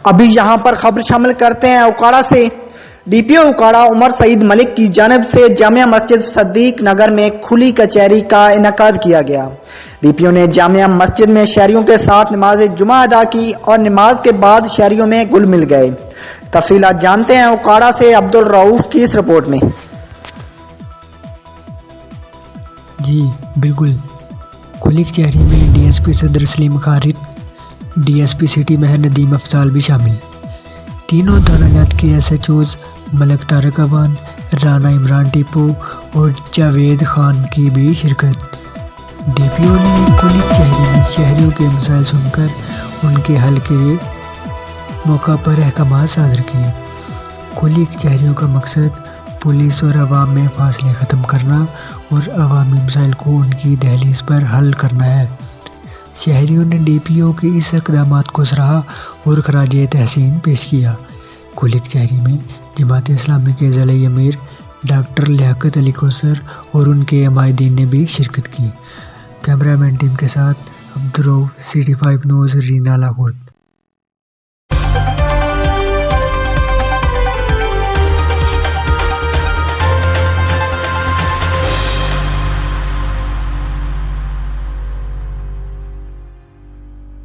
अभी यहाँ पर खबर शामिल करते हैं उकाड़ा से। डीपीओ उकाड़ा उमर सईद मलिक की जानिब से जामिया मस्जिद सद्दीक नगर में खुली कचहरी का इनेकाद किया गया। डीपीओ ने जामिया मस्जिद में शहरियों के साथ नमाज जुमा अदा की और नमाज के बाद शहरियों में घुल मिल गए। तफसीलात जानते हैं उकाड़ा से अब्दुल रऊफ की इस रिपोर्ट में। जी बिल्कुल, खुली कचहरी में डीएसपी सदर सलीम खारिद, डीएसपी सिटी महर नदीम अफजाल भी शामिल। तीनों थानाजात के एसएचओज मलिक तारिक अवान, राना इमरान टीपू और जावेद खान की भी शिरकत। डीपीओ ने खुली कचहरी में शहरियों के मसाइल सुनकर उनके हल के लिए मौका पर अहकाम सादर किए। खुली कचहरियों का मकसद पुलिस और अवाम में फासले ख़त्म करना और अवामी मसाइल को उनकी दहलीज पर हल करना है। शहरियों ने डीपीओ के इस इक़दामात को सराहा और खराजे तहसीन पेश किया। खुली कचहरी में जमात इस्लामी के ज़िला अमीर डॉक्टर लियाकत अली कौसर और उनके अमायदीन ने भी शिरकत की। कैमरामैन टीम के साथ अब्दुल रऊफ, सिटी 5 न्यूज़, रीना लाहौर।